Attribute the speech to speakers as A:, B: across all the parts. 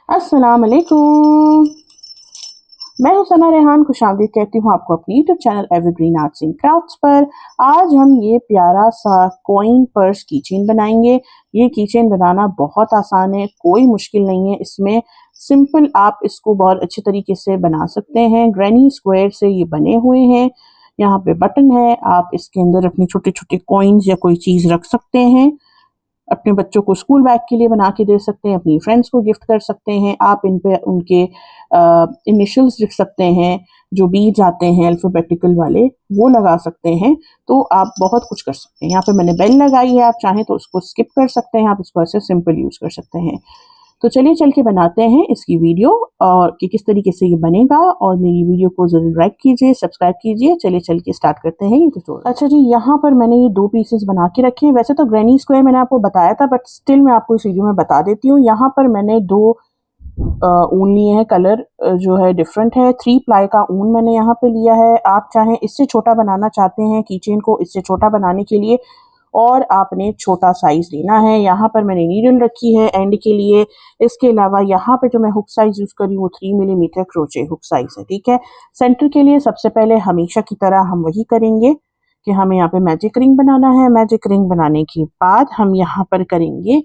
A: अस्सलाम वालेकुम। मैं हूं सना रेहान, खुशामदीद कहती हूँ आपको अपनी YouTube channel evergreen arts and crafts पर। आज हम ये प्यारा सा कॉइन पर्स कीचेन बनाएंगे। ये कीचेन बनाना बहुत आसान है, कोई मुश्किल नहीं है इसमें। सिंपल आप इसको बहुत अच्छे तरीके से बना सकते हैं। ग्रैनी स्क्वायर से ये बने हुए हैं। यहाँ पे बटन है, आप इसके अंदर अपनी छोटे छोटे कॉइन्स या कोई चीज़ रख सकते हैं। अपने बच्चों को स्कूल बैग के लिए बना के दे सकते हैं, अपनी फ्रेंड्स को गिफ्ट कर सकते हैं। आप इन पे उनके इनिशियल्स लिख सकते हैं, जो बीज आते हैं अल्फ़ाबेटिकल वाले वो लगा सकते हैं। तो आप बहुत कुछ कर सकते हैं। यहाँ पे मैंने बेल लगाई है, आप चाहें तो उसको स्किप कर सकते हैं, आप इसको ऐसे सिंपल यूज़ कर सकते हैं। तो चलिए चल के बनाते हैं इसकी वीडियो और कि किस तरीके से ये बनेगा। और मेरी वीडियो को ज़रूर लाइक कीजिए, सब्सक्राइब कीजिए। चलिए चल के स्टार्ट करते हैं ये ट्यूटोरियल। अच्छा जी, यहाँ पर मैंने ये 2 पीसेस बना के रखे हैं। वैसे तो ग्रैनी स्क्वायर मैंने आपको बताया था, बट स्टिल मैं आपको इस वीडियो में बता देती हूँ। यहाँ पर मैंने 2 ऊन लिए हैं। कलर जो है डिफरेंट है। 3 प्लाई का ऊन मैंने यहाँ पे लिया है। आप चाहें इससे छोटा बनाना चाहते हैं कीचेन को, इससे छोटा बनाने के लिए और आपने छोटा साइज लेना है। यहाँ पर मैंने नीडल रखी है एंड के लिए। इसके अलावा यहाँ पे जो मैं हुक साइज यूज कर रही हूँ वो 3 मिलीमीटर क्रोचे हुक साइज है, ठीक है। सेंटर के लिए सबसे पहले हमेशा की तरह हम वही करेंगे कि हमें यहाँ पे मैजिक रिंग बनाना है। मैजिक रिंग बनाने के बाद हम यहाँ पर करेंगे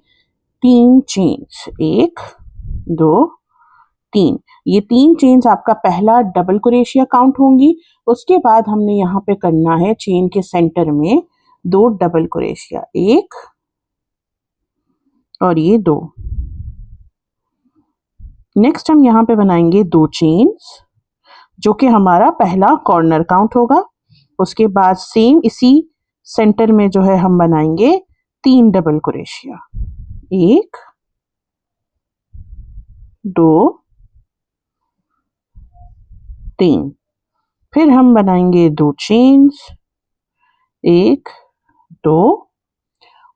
A: 3 चेन्स, 1 2 3। ये 3 चेन्स आपका पहला डबल क्रोशिया काउंट होंगी। उसके बाद हमने यहाँ पे करना है चेन के सेंटर में 2 डबल क्रोशिया, 1 और ये 2। नेक्स्ट हम यहाँ पे बनाएंगे 2 चेन्स, जो कि हमारा पहला कॉर्नर काउंट होगा। उसके बाद सेम इसी सेंटर में जो है हम बनाएंगे 3 डबल क्रोशिया, 1 2 3। फिर हम बनाएंगे 2 चेन्स, 1 2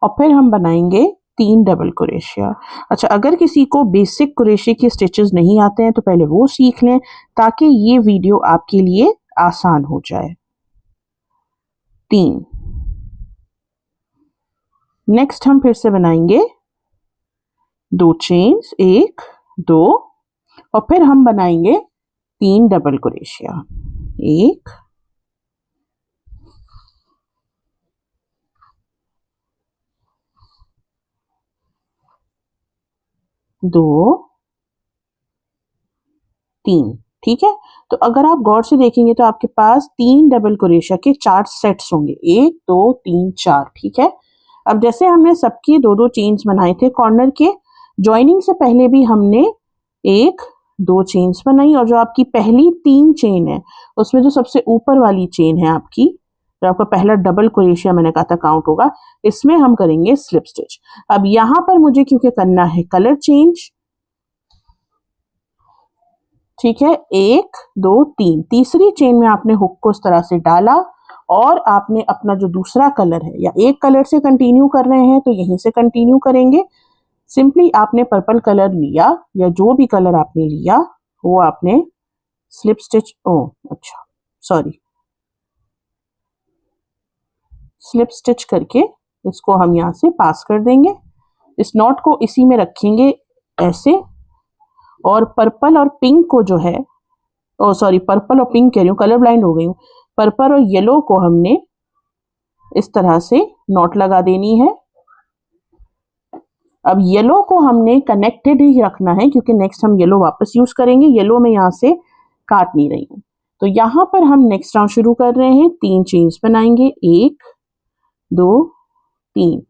A: और फिर हम बनाएंगे 3 डबल क्रोशिया। अच्छा, अगर किसी को बेसिक क्रोशिया के स्टिचेस नहीं आते हैं तो पहले वो सीख लें, ताकि ये वीडियो आपके लिए आसान हो जाए। 3। नेक्स्ट हम फिर से बनाएंगे 2 चेन्स, 1 2 और फिर हम बनाएंगे 3 डबल क्रोशिया, 1 2 3। ठीक है। तो अगर आप गौर से देखेंगे तो आपके पास 3 डबल क्रोशिया के 4 सेट्स होंगे, 1 2 3 4, ठीक है। अब जैसे हमने सबकी 2 चेन्स बनाए थे कॉर्नर के, ज्वाइनिंग से पहले भी हमने 1 2 चेन्स बनाई और जो आपकी पहली 3 चेन है उसमें जो सबसे ऊपर वाली चेन है आपकी, जो आपका पहला डबल क्रोशिया मैंने कहा था काउंट होगा, इसमें हम करेंगे स्लिप स्टिच। अब यहाँ पर मुझे क्योंकि करना है कलर चेंज, ठीक है, 1 2 3, तीसरी चेन में आपने हुक को इस तरह से डाला और आपने अपना जो दूसरा कलर है, या एक कलर से कंटिन्यू कर रहे हैं तो यहीं से कंटिन्यू करेंगे। सिंपली आपने पर्पल कलर लिया या जो भी कलर आपने लिया वो आपने स्लिप स्टिच, अच्छा सॉरी, स्लिप स्टिच करके इसको हम यहाँ से पास कर देंगे। इस नॉट को इसी में रखेंगे ऐसे, और पर्पल और पिंक को जो है, सॉरी पर्पल और पिंक कह रही हूँ, कलर ब्लाइंड हो गई हूँ। पर्पल और येलो को हमने इस तरह से नॉट लगा देनी है। अब येलो को हमने कनेक्टेड ही रखना है क्योंकि नेक्स्ट हम येलो वापस यूज करेंगे। येलो में यहाँ से काट नहीं रही हूँ। तो यहाँ पर हम नेक्स्ट राउंड शुरू कर रहे हैं। 3 चेन्स बनाएंगे, 1 2 3।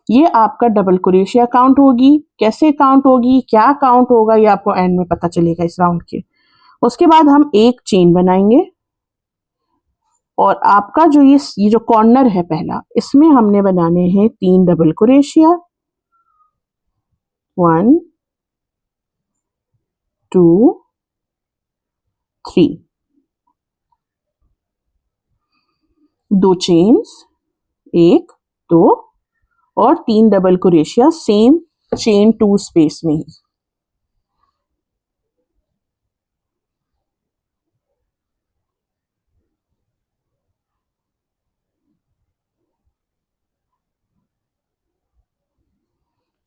A: ये आपका डबल क्रोशिया काउंट होगी। कैसे काउंट होगी, क्या काउंट होगा, ये आपको एंड में पता चलेगा इस राउंड के। उसके बाद हम एक चेन बनाएंगे और आपका जो ये जो कॉर्नर है पहला, इसमें हमने बनाने हैं 3 डबल क्रोशिया, 1 2 3, 2 चेन्स, 1 2 और 3 double crochet same chain 2 space में ही।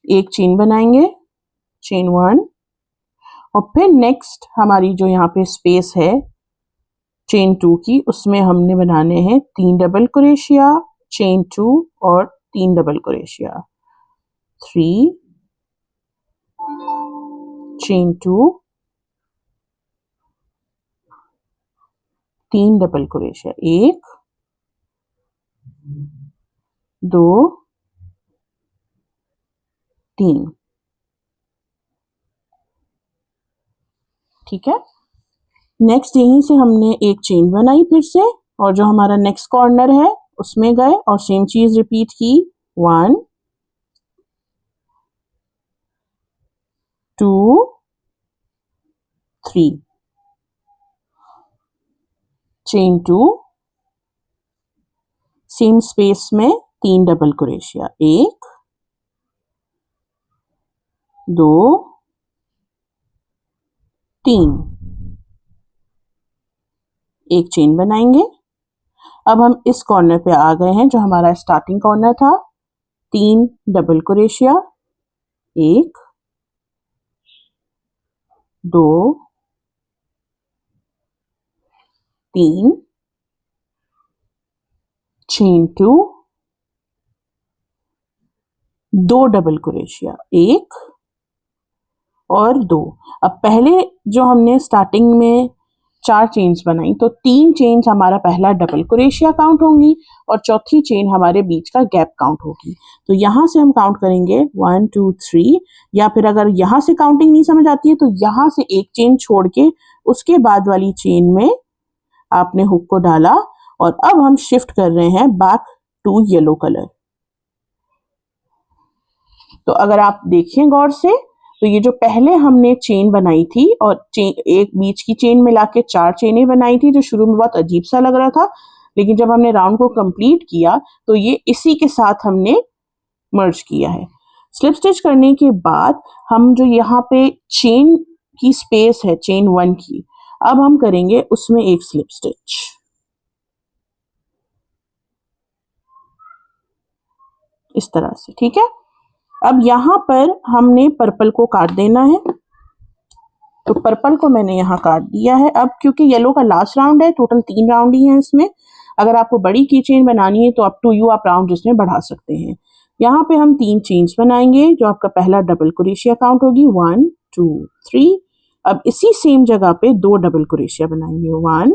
A: एक चेन बनाएंगे, चेन 1 और फिर नेक्स्ट हमारी जो यहाँ पे स्पेस है चेन 2 की, उसमें हमने बनाने हैं 3 डबल क्रोशिया, चेन 2 और 3 double crochet, 3 chain 2, 3 double crochet, 1 2 3। ठीक है, नेक्स्ट यहीं से हमने एक चेन बनाई फिर से, और जो हमारा नेक्स्ट कॉर्नर है उसमें गए और सेम चीज रिपीट की, 1 2 3, चेन 2, सेम स्पेस में 3 डबल क्रोशिया, 1 2 3, एक चेन बनाएंगे। अब हम इस कॉर्नर पे आ गए हैं जो हमारा स्टार्टिंग कॉर्नर था, 3 double crochet, 1 2 3, chain 2, 2 double crochet, 1 और 2। अब पहले जो हमने स्टार्टिंग में 4 चेन्स बनाई, तो 3 चेन्स हमारा पहला डबल क्रोशिया काउंट होंगी और चौथी चेन हमारे बीच का गैप काउंट होगी। तो यहाँ से हम काउंट करेंगे 1 2 3, या फिर अगर यहाँ से काउंटिंग नहीं समझ आती है तो यहाँ से एक चेन छोड़ के उसके बाद वाली चेन में आपने हुक को डाला, और अब हम शिफ्ट कर रहे हैं बैक टू येलो कलर। तो अगर आप देखें गौर से, तो ये जो पहले हमने चेन बनाई थी और एक बीच की चेन मिला के 4 चेनें बनाई थी, जो शुरू में बहुत अजीब सा लग रहा था, लेकिन जब हमने राउंड को कंप्लीट किया तो ये इसी के साथ हमने मर्ज किया है। स्लिप स्टिच करने के बाद हम जो यहाँ पे चेन की स्पेस है चेन 1 की, अब हम करेंगे उसमें एक स्लिप स्टिच इस तरह से। ठीक है, अब यहाँ पर हमने पर्पल को काट देना है, तो पर्पल को मैंने यहाँ काट दिया है। अब क्योंकि येलो का लास्ट राउंड है, टोटल 3 राउंड ही हैं इसमें, अगर आपको बड़ी की चेन बनानी है तो अप टू यू, आप राउंड इसमें बढ़ा सकते हैं। यहाँ पे हम 3 चेन्स बनाएंगे, जो आपका पहला डबल क्रोशिया काउंट होगी, 1 2 3। अब इसी सेम जगह पे 2 डबल क्रोशिया बनाएंगे, 1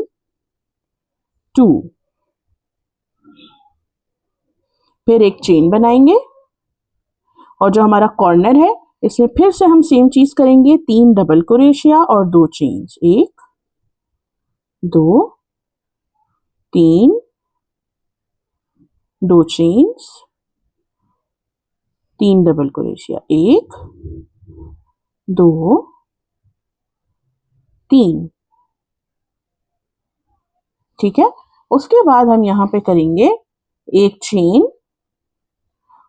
A: 2, फिर एक चेन बनाएंगे, और जो हमारा कॉर्नर है इसमें फिर से हम सेम चीज करेंगे, 3 डबल क्रोशिया और 2 चेन्स, 1 2 3, 2 चेन्स, 3 डबल क्रोशिया, 1 2 3। ठीक है, उसके बाद हम यहाँ पे करेंगे एक चेन,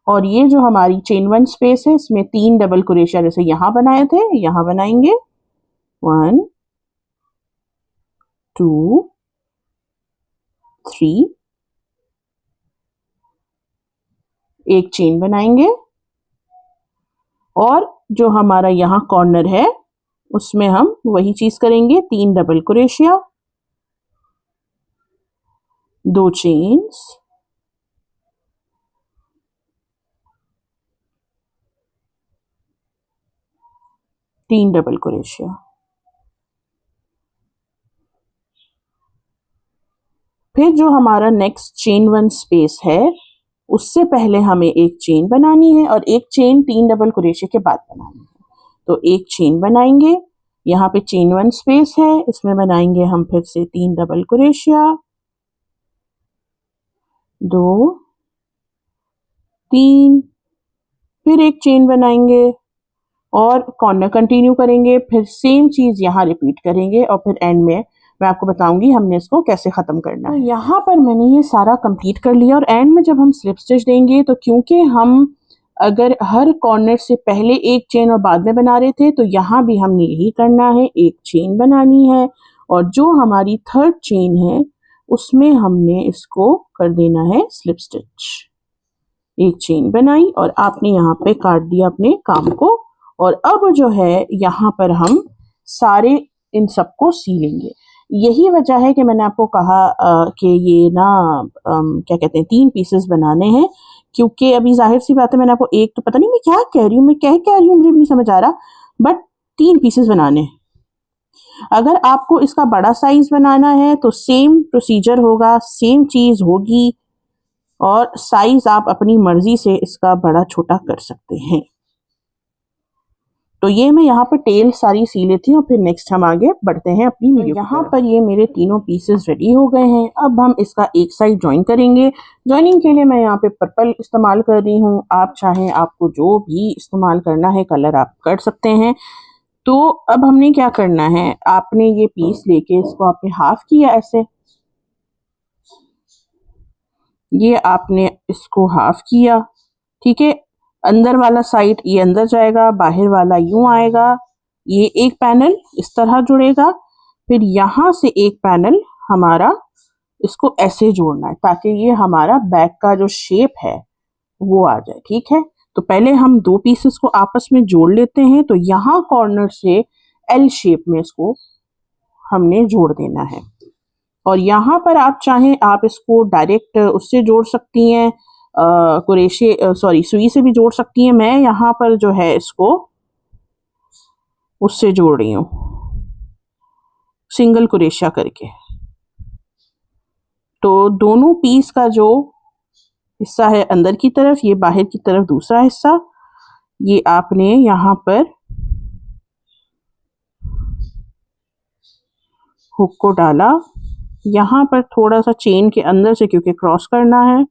A: और ये जो हमारी चेन 1 स्पेस है इसमें 3 डबल क्रोशिया जैसे यहाँ बनाए थे, यहाँ बनाएंगे, 1 2 3, एक चेन बनाएंगे, और जो हमारा यहाँ कॉर्नर है उसमें हम वही चीज करेंगे, 3 double crochet, 2 chains, 3 double crochet. फिर जो हमारा नेक्स्ट चेन 1 स्पेस है उससे पहले हमें एक चेन बनानी है, और एक चेन 3 डबल क्रोशिया के बाद बनानी है। तो एक चेन बनाएंगे, यहाँ पे चेन 1 स्पेस है, इसमें बनाएंगे हम फिर से 3 डबल क्रोशिया, 2 3, फिर एक चेन बनाएंगे और कॉर्नर कंटिन्यू करेंगे, फिर सेम चीज यहाँ रिपीट करेंगे, और फिर एंड में मैं आपको बताऊंगी हमने इसको कैसे खत्म करना है। तो यहाँ पर मैंने ये सारा कंप्लीट कर लिया, और एंड में जब हम स्लिप स्टिच देंगे, तो क्योंकि हम अगर हर कॉर्नर से पहले एक चेन और बाद में बना रहे थे, तो यहाँ भी हमने यही करना है, एक चेन बनानी है, और जो हमारी थर्ड चेन है उसमें हमने इसको कर देना है स्लिप स्टिच। एक चेन बनाई और आपने यहाँ पे काट दिया अपने काम को, और अब जो है यहाँ पर हम सारे इन सबको सी लेंगे। यही वजह है कि मैंने आपको कहा कि ये ना क्या कहते हैं 3 पीसेस बनाने हैं, क्योंकि अभी ज़ाहिर सी बात है मैंने आपको एक तो पता नहीं मैं क्या कह रही हूँ, मैं कह रही हूँ मुझे भी नहीं समझ आ रहा, बट 3 पीसेस बनाने हैं। अगर आपको इसका बड़ा साइज बनाना है तो सेम प्रोसीजर होगा, सेम चीज़ होगी और साइज आप अपनी मर्जी से इसका बड़ा छोटा कर सकते हैं। तो ये मैं यहाँ पर टेल सारी सी लेती हूँ, फिर नेक्स्ट हम आगे बढ़ते हैं अपनी वीडियो। यहाँ पर ये मेरे तीनों पीसेस रेडी हो गए हैं। अब हम इसका एक साइड ज्वाइन करेंगे। ज्वाइनिंग के लिए मैं यहाँ पे पर्पल इस्तेमाल कर रही हूँ, आप चाहें आपको जो भी इस्तेमाल करना है कलर आप कर सकते हैं। तो अब हमने क्या करना है, आपने ये पीस लेके इसको आपने हाफ किया ऐसे, ये आपने इसको हाफ किया, ठीक है। अंदर वाला साइड ये अंदर जाएगा, बाहर वाला यूं आएगा, ये एक पैनल इस तरह जुड़ेगा, फिर यहाँ से एक पैनल हमारा इसको ऐसे जोड़ना है ताकि ये हमारा बैक का जो शेप है वो आ जाए, ठीक है। तो पहले हम 2 पीसेस को आपस में जोड़ लेते हैं। तो यहाँ कॉर्नर से एल शेप में इसको हमने जोड़ देना है और यहाँ पर आप चाहें आप इसको डायरेक्ट उससे जोड़ सकती हैं, कुरेशे सॉरी सुई से भी जोड़ सकती हैं। मैं यहाँ पर जो है इसको उससे जोड़ रही हूँ, सिंगल कुरेशा करके। तो दोनों पीस का जो हिस्सा है अंदर की तरफ, ये बाहर की तरफ दूसरा हिस्सा, ये आपने यहाँ पर हुक को डाला, यहाँ पर थोड़ा सा चेन के अंदर से क्योंकि क्रॉस करना है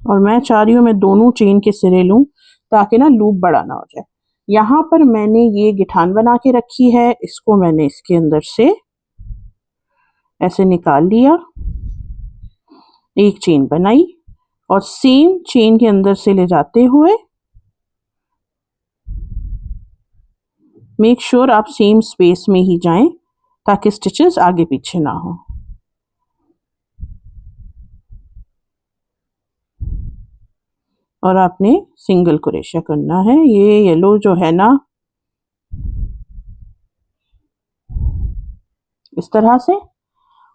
A: और मैं चाह रही हूँ मैं दोनों चेन के सिरे लूँ ताकि ना लूप बड़ा ना हो जाए। यहाँ पर मैंने ये गिठान बना के रखी है, इसको मैंने इसके अंदर से ऐसे निकाल लिया, एक चेन बनाई और सेम चेन के अंदर से ले जाते हुए मेक श्योर आप सेम स्पेस में ही जाएं ताकि स्टिचेस आगे पीछे ना हो। और आपने सिंगल क्रोशा करना है। ये येलो जो है ना इस तरह से,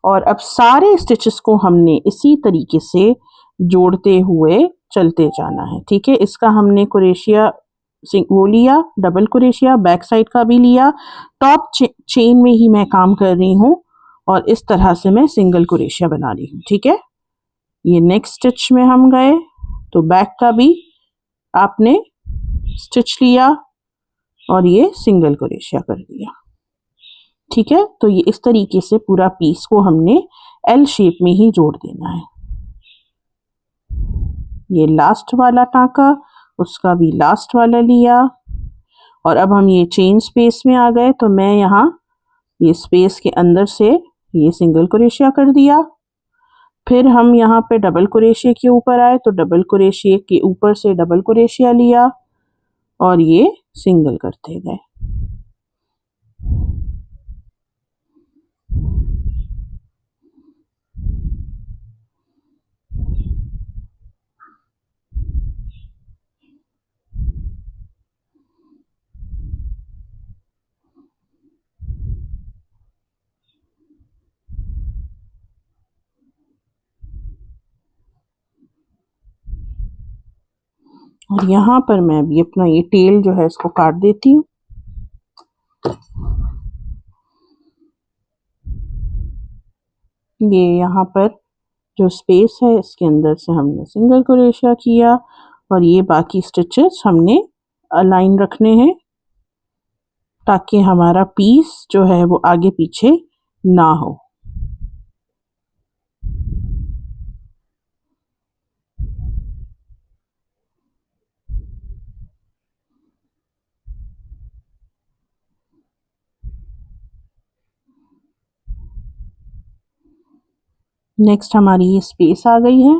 A: और अब सारे स्टिचेस को हमने इसी तरीके से जोड़ते हुए चलते जाना है, ठीक है। इसका हमने क्रोशिया वो लिया, डबल क्रोशिया बैक साइड का भी लिया, टॉप चेन में ही मैं काम कर रही हूँ और इस तरह से मैं सिंगल क्रोशिया बना रही हूँ, ठीक है। ये नेक्स्ट स्टिच में हम गए तो बैक का भी आपने स्टिच लिया और ये सिंगल क्रोशिया कर दिया, ठीक है। तो ये इस तरीके से पूरा पीस को हमने एल शेप में ही जोड़ देना है। ये लास्ट वाला टांका, उसका भी लास्ट वाला लिया और अब हम ये चेन स्पेस में आ गए तो मैं यहाँ ये स्पेस के अंदर से ये सिंगल क्रोशिया कर दिया। फिर हम यहाँ पे डबल क्रोशिया के ऊपर आए तो डबल क्रोशिया के ऊपर से डबल क्रोशिया लिया और ये सिंगल करते गए। और यहाँ पर मैं भी अपना ये टेल जो है इसको काट देती हूँ। ये यहाँ पर जो स्पेस है इसके अंदर से हमने सिंगल क्रोशिया किया और ये बाकी स्टिचेस हमने अलाइन रखने हैं ताकि हमारा पीस जो है वो आगे पीछे ना हो। नेक्स्ट हमारी ये स्पेस आ गई है।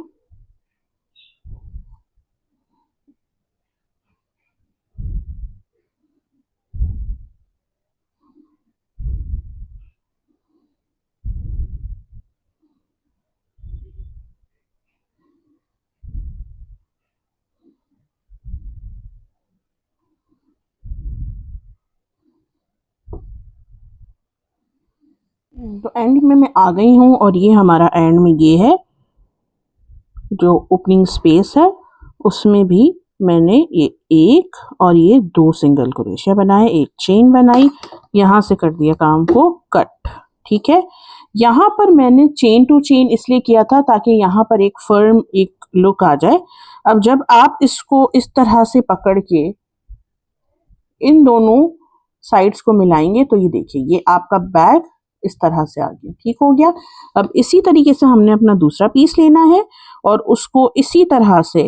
A: तो एंड में मैं आ गई हूँ और ये हमारा एंड में ये है जो ओपनिंग स्पेस है, उसमें भी मैंने ये एक और ये दो सिंगल क्रोशिया बनाए, एक चेन बनाई, यहाँ से कर दिया काम को कट। ठीक है, यहाँ पर मैंने चेन टू चेन इसलिए किया था ताकि यहाँ पर एक फर्म एक लुक आ जाए। अब जब आप इसको इस तरह से पकड़ के इन दोनों साइड्स को मिलाएंगे तो ये देखिए ये आपका बैग इस तरह से आ गया। ठीक हो गया। अब इसी तरीके से हमने अपना दूसरा पीस लेना है और उसको इसी तरह से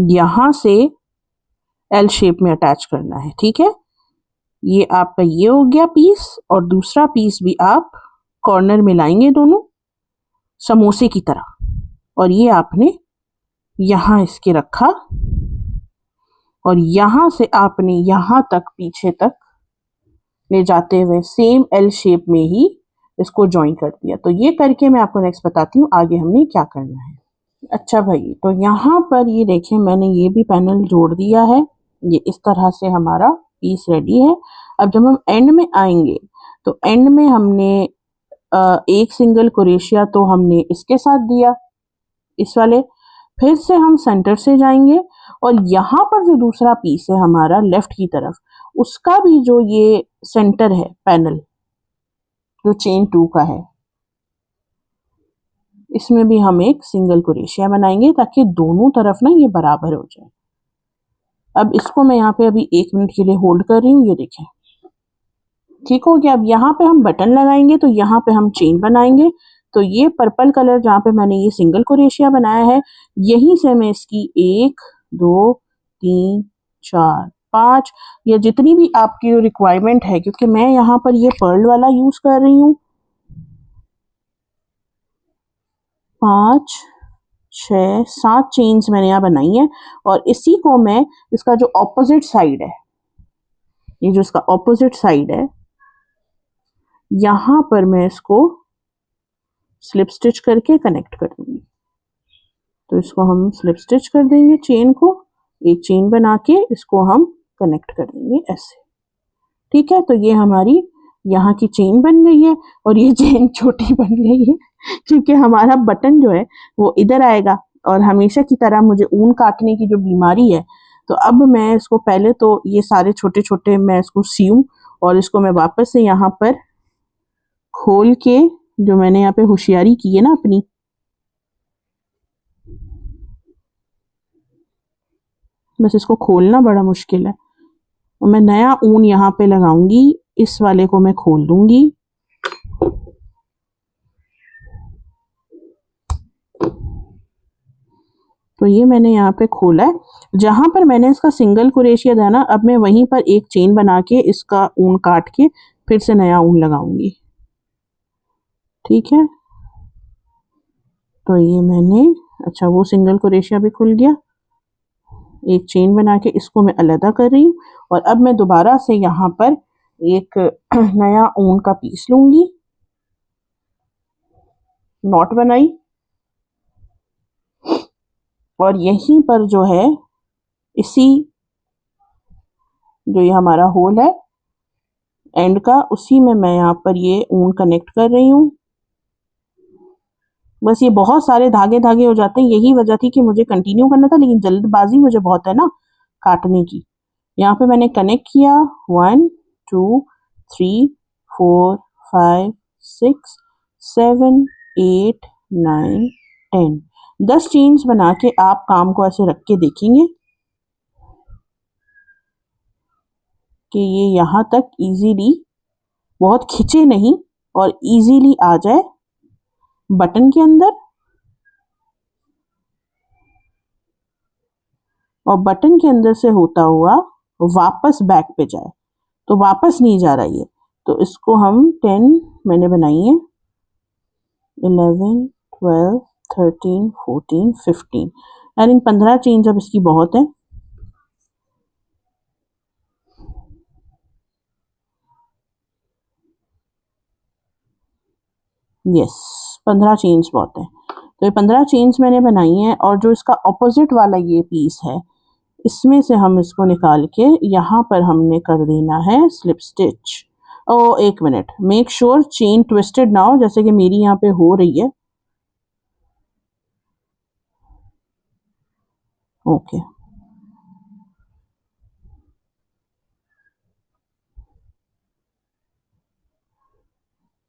A: यहां से एल शेप में अटैच करना है। ठीक है, ये आपका ये हो गया पीस और दूसरा पीस भी आप कॉर्नर में लाएंगे दोनों समोसे की तरह और ये आपने यहां इसके रखा और यहां से आपने यहां तक पीछे तक ले जाते हुए सेम एल शेप में ही इसको ज्वाइन कर दिया। तो ये करके मैं आपको नेक्स्ट बताती हूँ आगे हमने क्या करना है। अच्छा भाई, तो यहाँ पर ये देखिए मैंने ये भी पैनल जोड़ दिया है, ये इस तरह से हमारा पीस रेडी है। अब जब हम एंड में आएंगे तो एंड में हमने एक सिंगल क्रोशिया तो हमने इसके साथ दिया, इस वाले, फिर से हम सेंटर से जाएंगे और यहाँ पर जो दूसरा पीस है हमारा लेफ्ट की तरफ, उसका भी जो ये सेंटर है पैनल जो चेन 2 का है, इसमें भी हम एक सिंगल क्रोशिया बनाएंगे ताकि दोनों तरफ ना ये बराबर हो जाए। अब इसको मैं यहाँ पे अभी 1 मिनट के लिए होल्ड कर रही हूँ, ये देखें ठीक हो गया। अब यहाँ पे हम बटन लगाएंगे तो यहाँ पे हम चेन बनाएंगे। तो ये पर्पल कलर जहाँ पे मैंने ये सिंगल क्रोशिया बनाया है, यहीं से मैं इसकी 1 2 3 4 5 या जितनी भी आपकी रिक्वायरमेंट है, क्योंकि मैं यहाँ पर ये पर्ल वाला यूज कर रही हूँ, 5 6 7 चेन्स मैंने यहाँ बनाई है। और इसी को मैं इसका जो ऑपोजिट साइड है, ये जो इसका ऑपोजिट साइड है, यहाँ पर मैं इसको स्लिप स्टिच करके कनेक्ट कर दूंगी। तो इसको हम स्लिप स्टिच कर देंगे, चेन को एक चेन बना के इसको हम कनेक्ट कर देंगे ऐसे। ठीक है, तो ये हमारी यहाँ की चेन बन गई है और ये चेन छोटी बन गई है क्योंकि हमारा बटन जो है वो इधर आएगा और हमेशा की तरह मुझे ऊन काटने की जो बीमारी है, तो अब मैं इसको पहले तो ये सारे छोटे छोटे मैं इसको सीऊं और इसको मैं वापस से यहाँ पर खोल के, जो मैंने यहाँ पे होशियारी की है ना अपनी, बस इसको खोलना बड़ा मुश्किल है और मैं नया ऊन यहाँ पे लगाऊंगी, इस वाले को मैं खोल दूंगी। तो ये मैंने यहाँ पे खोला है, जहां पर मैंने इसका सिंगल क्रोशिया था ना, अब मैं वहीं पर एक चेन बना के इसका ऊन काट के फिर से नया ऊन लगाऊंगी। ठीक है, तो ये मैंने, अच्छा वो सिंगल क्रोशिया भी खुल गया, एक चेन बना के इसको मैं अलग कर रही हूँ और अब मैं दोबारा से यहाँ पर एक नया ऊन का पीस लूंगी, नॉट बनाई और यहीं पर जो है इसी जो ये हमारा होल है एंड का, उसी में मैं यहाँ पर ये ऊन कनेक्ट कर रही हूँ। बस ये बहुत सारे धागे धागे हो जाते हैं, यही वजह थी कि मुझे कंटिन्यू करना था लेकिन जल्दबाजी मुझे बहुत है ना काटने की। यहाँ पे मैंने कनेक्ट किया 1 2 3 4 5 6 7 8 9 10 10 चेन्स बना के आप काम को ऐसे रख के देखेंगे कि ये यहाँ तक इजीली, बहुत खिंचे नहीं और इजीली आ जाए बटन के अंदर और बटन के अंदर से होता हुआ वापस बैक पे जाए। तो वापस नहीं जा रहा ये, तो इसको हम 10 मैंने बनाई है, 11 12 13 14 15, आई थिंक 15 चेन्स अब इसकी बहुत है। यस, 15 चेन्स बहुत है। तो ये 15 चेन्स मैंने बनाई हैं और जो इसका ऑपोजिट वाला ये पीस है, इसमें से हम इसको निकाल के यहाँ पर हमने कर देना है स्लिप स्टिच। ओ एक minute, make sure chain twisted ना हो, जैसे कि मेरी यहाँ पे हो रही है। ओके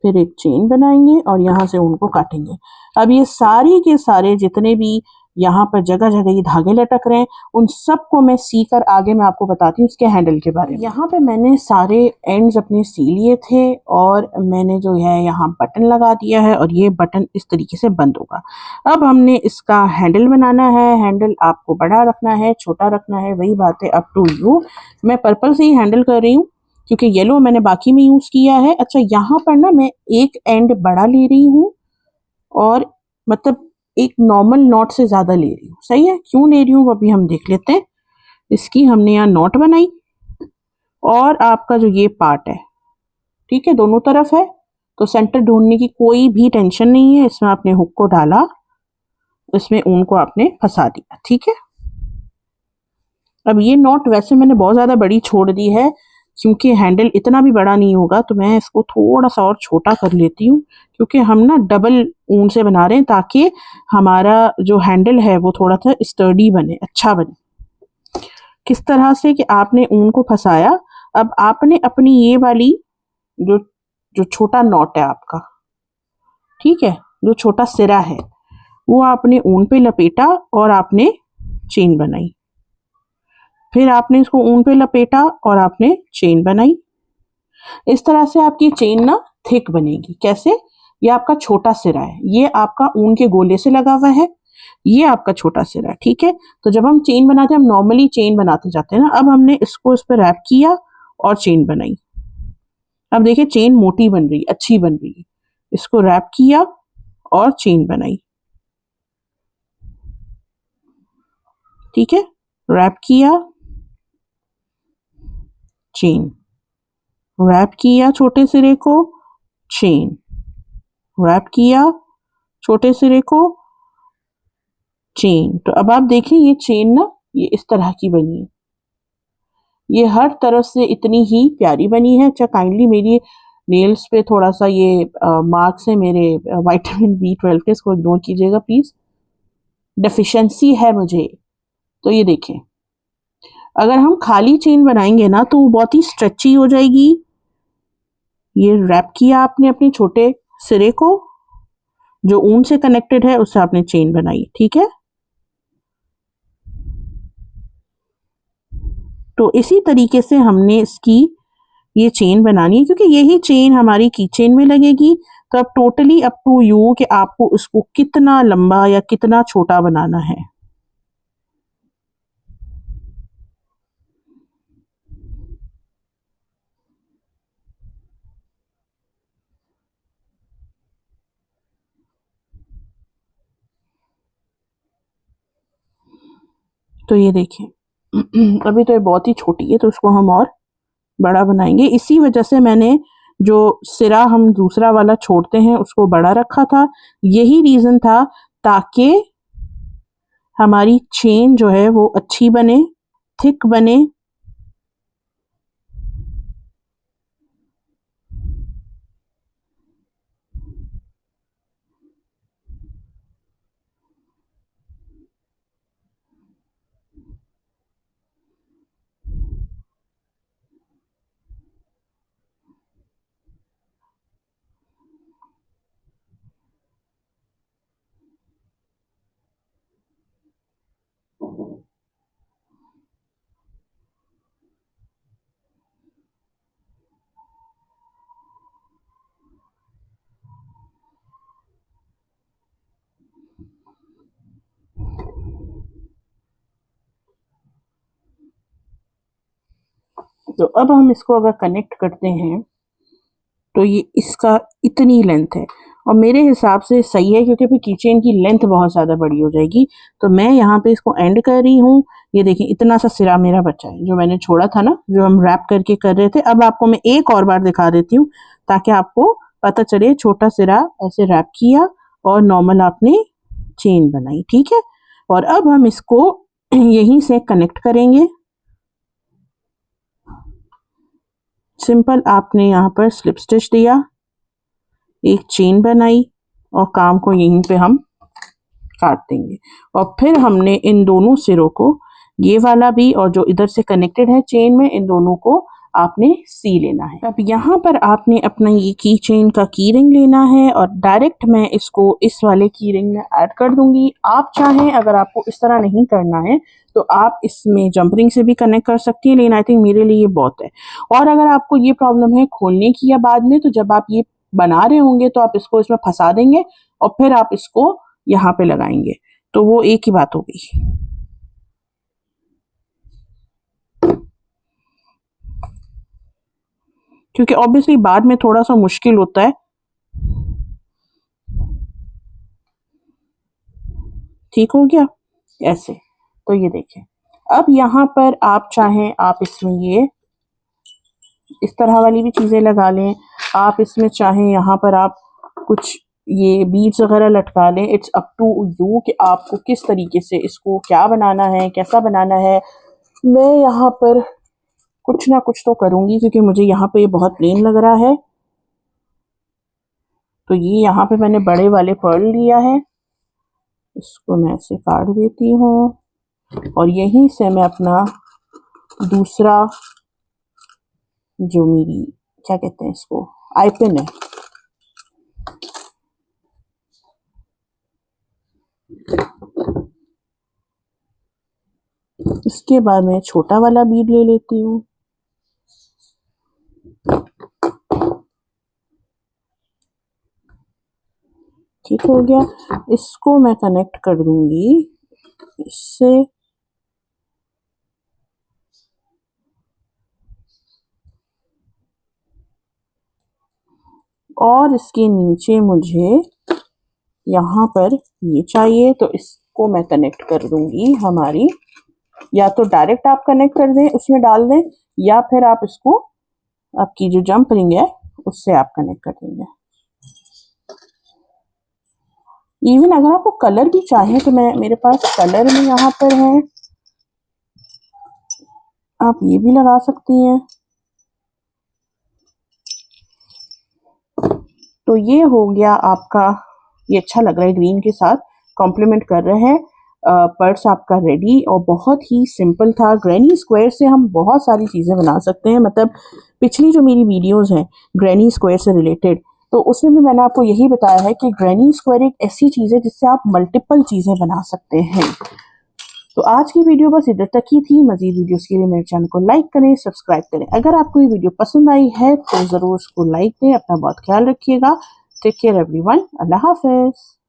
A: फिर एक चेन बनाएंगे और यहाँ से उनको काटेंगे। अब ये सारी के सारे जितने भी यहाँ पर जगह जगह ये धागे लटक रहे हैं, उन सबको मैं सी कर आगे मैं आपको बताती हूँ इसके हैंडल के बारे में। यहाँ पे मैंने सारे एंड्स अपने सी लिए थे और मैंने जो है यहाँ बटन लगा दिया है और ये बटन इस तरीके से बंद होगा। अब हमने इसका हैंडल बनाना है। हैंडल आपको बड़ा रखना है, छोटा रखना है, वही बात है, अप टू यू। मैं पर्पल से ही हैंडल कर रही हूँ क्योंकि येलो मैंने बाकी में यूज किया है। अच्छा यहाँ पर ना मैं एक एंड बड़ा ले रही हूँ और मतलब एक नॉर्मल नॉट से ज्यादा ले रही हूँ। सही है, क्यों ले रही हूँ वो अभी हम देख लेते हैं। इसकी हमने यहाँ नॉट बनाई और आपका जो ये पार्ट है, ठीक है, दोनों तरफ है, तो सेंटर ढूंढने की कोई भी टेंशन नहीं है। इसमें आपने हुक को डाला, इसमें ऊन को आपने फंसा दिया, ठीक है। अब ये नॉट वैसे मैंने बहुत ज्यादा बड़ी छोड़ दी है क्योंकि हैंडल इतना भी बड़ा नहीं होगा, तो मैं इसको थोड़ा सा और छोटा कर लेती हूँ क्योंकि हम ना डबल ऊन से बना रहे हैं ताकि हमारा जो हैंडल है वो थोड़ा सा स्टर्डी बने, अच्छा बने। किस तरह से कि आपने ऊन को फंसाया, अब आपने अपनी ये वाली जो जो छोटा नॉट है आपका, ठीक है, जो छोटा सिरा है वो आपने ऊन पे लपेटा और आपने चेन बनाई। फिर आपने इसको ऊन पे लपेटा और आपने चेन बनाई। इस तरह से आपकी चेन ना थिक बनेगी। कैसे? ये आपका छोटा सिरा है, ये आपका ऊन के गोले से लगा हुआ है, ये आपका छोटा सिरा है, ठीक है। तो जब हम चेन बनाते हैं, हम नॉर्मली चेन बनाते जाते हैं ना, अब हमने इसको इस पर रैप किया और चेन बनाई। अब देखिए चेन मोटी बन रही, अच्छी बन रही है। इसको रैप किया और चेन बनाई, ठीक है, रैप किया, चेन, रैप किया छोटे सिरे को, चेन, रैप किया छोटे सिरे को, चेन। तो अब आप देखें ये चेन ना ये इस तरह की बनी है, ये हर तरफ से इतनी ही प्यारी बनी है। अच्छा काइंडली मेरी नेल्स पे थोड़ा सा ये मार्क्स है मेरे विटामिन B12 के, इसको इग्नोर कीजिएगा प्लीज, डेफिशिएंसी है मुझे। तो ये देखें, अगर हम खाली चेन बनाएंगे ना तो वो बहुत ही स्ट्रेची हो जाएगी। ये रैप किया आपने अपने छोटे सिरे को, जो ऊन से कनेक्टेड है उससे आपने चेन बनाई, ठीक है। तो इसी तरीके से हमने इसकी ये चेन बनानी है क्योंकि यही चेन हमारी की चेन में लगेगी। तो अब टोटली अप टू यू कि आपको उसको कितना लंबा या कितना छोटा बनाना है। तो ये देखिए अभी तो ये बहुत ही छोटी है तो उसको हम और बड़ा बनाएंगे। इसी वजह से मैंने जो सिरा हम दूसरा वाला छोड़ते हैं उसको बड़ा रखा था, यही रीजन था ताकि हमारी चेन जो है वो अच्छी बने, थिक बने। तो अब हम इसको अगर कनेक्ट करते हैं तो ये इसका इतनी लेंथ है और मेरे हिसाब से सही है क्योंकि फिर कीचेन की लेंथ बहुत ज़्यादा बड़ी हो जाएगी। तो मैं यहाँ पे इसको एंड कर रही हूँ। ये देखिए इतना सा सिरा मेरा बचा है जो मैंने छोड़ा था ना, जो हम रैप करके कर रहे थे। अब आपको मैं एक और बार दिखा देती हूँ ताकि आपको पता चले। छोटा सिरा ऐसे रैप किया और नॉर्मल आपने चेन बनाई, ठीक है। और अब हम इसको यहीं से कनेक्ट करेंगे सिंपल आपने यहाँ पर स्लिप स्टिच दिया, एक चेन बनाई और काम को यहीं पे हम काट देंगे। और फिर हमने इन दोनों सिरों को, ये वाला भी और जो इधर से कनेक्टेड है चेन में, इन दोनों को आपने सी लेना है। अब यहाँ पर आपने अपना ये की चेन का की रिंग लेना है और डायरेक्ट मैं इसको इस वाले की रिंग में ऐड कर दूंगी। आप चाहें, अगर आपको इस तरह नहीं करना है तो आप इसमें जंप रिंग से भी कनेक्ट कर सकती हैं, लेकिन आई थिंक मेरे लिए ये बहुत है। और अगर आपको ये प्रॉब्लम है खोलने की या बाद में, तो जब आप ये बना रहे होंगे तो आप इसको इसमें फंसा देंगे और फिर आप इसको यहाँ पे लगाएंगे, तो वो एक ही बात हो गई। क्योंकि ऑब्वियसली बाद में थोड़ा सा मुश्किल होता है। ठीक हो गया ऐसे। तो ये देखें, अब यहाँ पर आप चाहें आप इसमें ये इस तरह वाली भी चीज़ें लगा लें। आप इसमें चाहें यहाँ पर आप कुछ ये बीड्स वगैरह लटका लें। इट्स अप टू यू कि आपको किस तरीके से इसको क्या बनाना है, कैसा बनाना है। मैं यहाँ पर कुछ ना कुछ तो करूँगी क्योंकि मुझे यहाँ पे ये बहुत प्लेन लग रहा है। तो ये यहाँ पे मैंने बड़े वाले पर्ल लिया है, इसको मैं ऐसे काट देती हूँ और यहीं से मैं अपना दूसरा, जो मेरी क्या कहते हैं इसको, आई पिन है, इसके बाद मैं छोटा वाला बीड ले लेती हूँ। ठीक हो गया। इसको मैं कनेक्ट कर दूंगी इससे, और इसके नीचे मुझे यहाँ पर ये चाहिए, तो इसको मैं कनेक्ट कर दूंगी हमारी, या तो डायरेक्ट आप कनेक्ट कर दें उसमें डाल दें, या फिर आप इसको आपकी जो जंप रिंग है उससे आप कनेक्ट कर देंगे। इवन अगर आपको कलर भी चाहिए तो मेरे पास कलर भी यहाँ पर है, आप ये भी लगा सकती हैं। तो ये हो गया आपका, ये अच्छा लग रहा है, ग्रीन के साथ कॉम्प्लीमेंट कर रहे हैं। पर्स आपका रेडी, और बहुत ही सिंपल था। ग्रैनी स्क्वायर से हम बहुत सारी चीज़ें बना सकते हैं। मतलब पिछली जो मेरी वीडियोस हैं ग्रैनी स्क्वायर से रिलेटेड, तो उसमें भी मैंने आपको यही बताया है कि ग्रैनी स्क्वायर एक ऐसी चीज़ है जिससे आप मल्टीपल चीज़ें बना सकते हैं। तो आज की वीडियो बस इधर तक ही थी। मजीद वीडियोस के लिए मेरे चैनल को लाइक करें, सब्सक्राइब करें। अगर आपको ये वीडियो पसंद आई है तो ज़रूर उसको लाइक दें। अपना बहुत ख्याल रखिएगा। Take care everyone. अल्लाह हाफिज़।